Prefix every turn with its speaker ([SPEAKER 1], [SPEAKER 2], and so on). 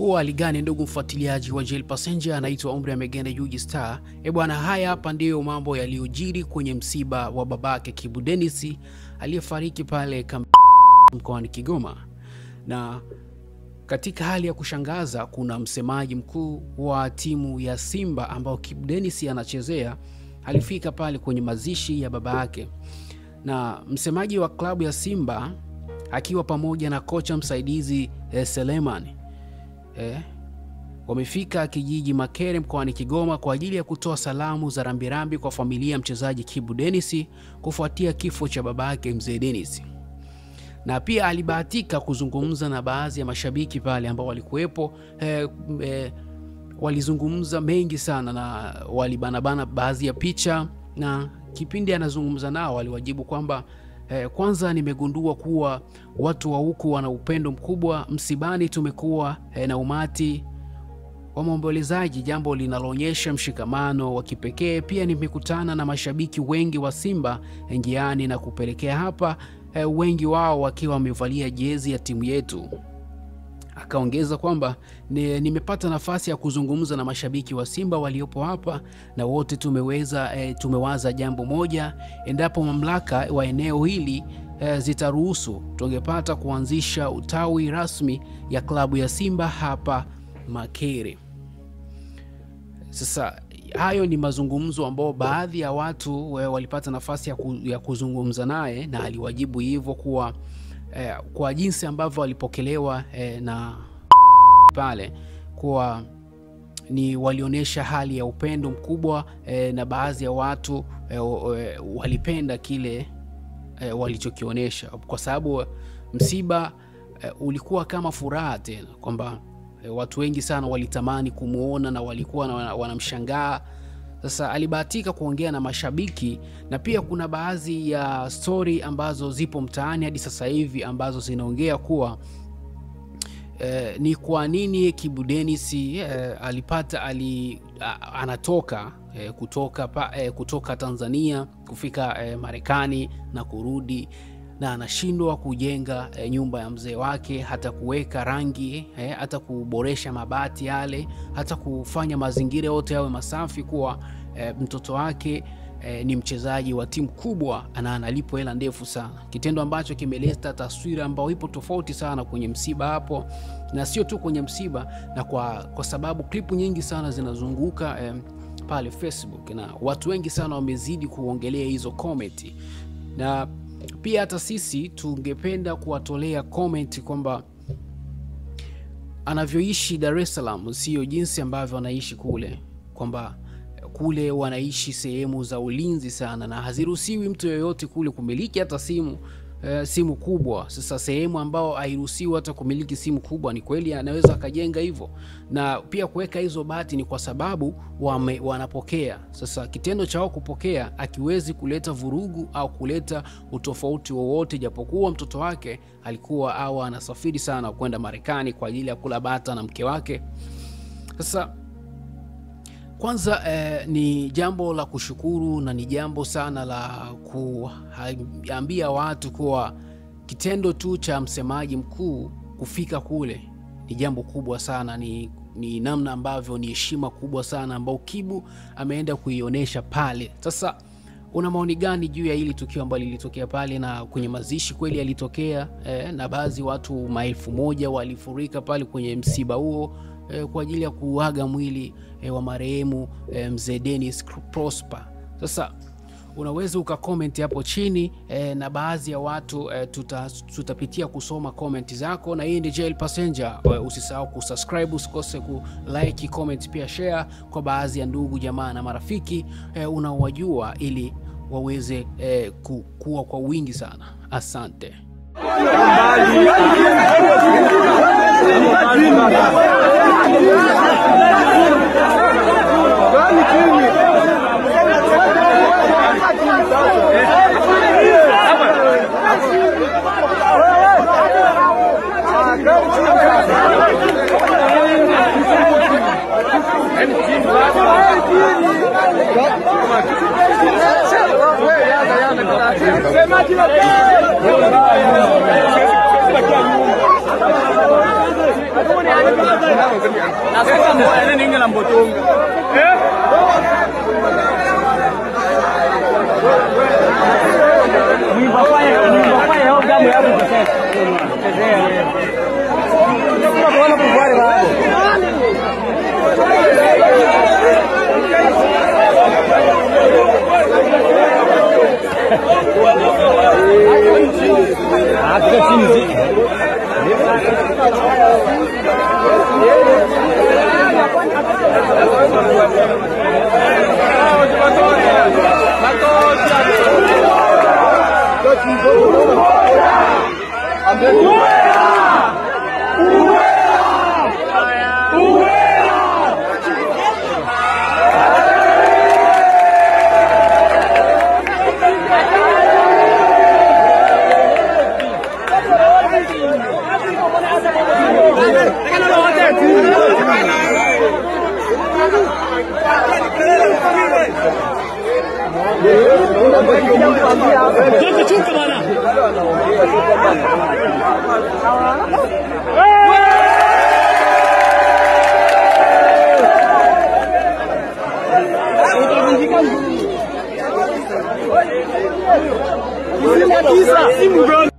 [SPEAKER 1] Huwa aligani ndugu mfuatiliaji wa Jail Passenger, anaitwa Umri Amegenda Yuji Star. Bwana, haya hapa ndio mambo yaliyojiri kwenye msiba wa babake Kibu Denis aliyefariki pale mkoani Kigoma. Na katika hali ya kushangaza, kuna msemaji mkuu wa timu ya Simba ambao Kibu Denis anachezea alifika pale kwenye mazishi ya babake. Na msemaji wa klabu ya Simba akiwa pamoja na kocha msaidizi Seleman wamefika kijiji Makere mkoani Kigoma kwa ajili ya kutoa salamu za rambirambi kwa familia ya mchezaji Kibu Denis kufuatia kifo cha babake mzee Denis. Na pia alibahatika kuzungumza na baadhi ya mashabiki pale ambao walikuwepo. Walizungumza mengi sana na walibanabana baadhi ya picha, na kipindi anazungumza nao waliwajibu kwamba kwanza nimegundua kuwa watu wa huku wana upendo mkubwa. Msibani tumekuwa na umati wa maombolezaji, jambo linaloonyesha mshikamano wa kipekee. Pia nimekutana na mashabiki wengi wa Simba njiani na kupelekea hapa, wengi wao wakiwa wamevalia jezi ya timu yetu. Akaongeza kwamba nimepata nafasi ya kuzungumza na mashabiki wa Simba waliopo hapa na wote tumewaza jambo moja: endapo mamlaka wa eneo hili zitaruhusu, tungepata kuanzisha utawi rasmi ya klabu ya Simba hapa Makere. Sasa hayo ni mazungumzo ambao baadhi ya watu walipata nafasi ya kuzungumza naye, na aliwajibu hivyo kuwa kwa jinsi ambavyo walipokelewa na pale, kwa ni walionyesha hali ya upendo mkubwa, na baadhi ya watu walipenda kile walichokionyesha, kwa sababu msiba ulikuwa kama furaha tena, kwamba watu wengi sana walitamani kumuona na walikuwa wanamshangaa. Sasa alibahatika kuongea na mashabiki, na pia kuna baadhi ya story ambazo zipo mtaani hadi sasa hivi ambazo zinaongea kuwa ni kwa nini Kibu Denis anatoka kutoka Tanzania kufika Marekani na kurudi, na anashindwa kujenga nyumba ya mzee wake, hata kuweka rangi, hata kuboresha mabati yale, hata kufanya mazingira yote yawe masafi, kuwa mtoto wake ni mchezaji wa timu kubwa na analipo hela ndefu sana. Kitendo ambacho kimeleta taswira ambayo ipo tofauti sana kwenye msiba hapo, na sio tu kwenye msiba, na kwa sababu klipu nyingi sana zinazunguka pale Facebook, na watu wengi sana wamezidi kuongelea hizo comment. Na pia hata sisi tungependa kuwatolea comment kwamba anavyoishi Dar es Salaam sio jinsi ambavyo anaishi kule, kwamba kule wanaishi sehemu za ulinzi sana, na haziruhusiwi mtu yoyote kule kumiliki hata simu kubwa. Sasa sehemu ambao hairuhusiwi hata kumiliki simu kubwa, ni kweli anaweza akajenga hivyo, na pia kuweka hizo bati ni kwa sababu wanapokea. Sasa kitendo chao kupokea akiwezi kuleta vurugu au kuleta utofauti wowote, japokuwa mtoto wake alikuwa au anasafiri sana kwenda Marekani kwa ajili ya kula bata na mke wake. Sasa kwanza ni jambo la kushukuru, na ni jambo sana la kuambia watu kuwa kitendo tu cha msemaji mkuu kufika kule ni jambo kubwa sana. Ni namna ambavyo ni heshima kubwa sana ambao Kibu ameenda kuionyesha pale. Sasa una maoni gani juu ya hili tukio ambalo lilitokea pale? Na kwenye mazishi kweli yalitokea, na baadhi watu 1000 walifurika pale kwenye msiba huo kwa ajili ya kuaga mwili wa marehemu mzee Denis Prosper. Sasa unaweza ukacomment hapo chini, na baadhi ya watu tutapitia kusoma comment zako. Na hii ni Jail Passenger. Usisahau kusubscribe, usikose kulike, comment, pia share kwa baadhi ya ndugu jamaa na marafiki unaowajua, ili waweze kukua kwa wingi sana. Asante.
[SPEAKER 2] Semaji Nasema mbona nini la mbotonga? Mwibafaya hao damu ya hapo sasa. Sasa bwana kubali bado. Hata chini. Chuka bana. Simu gani?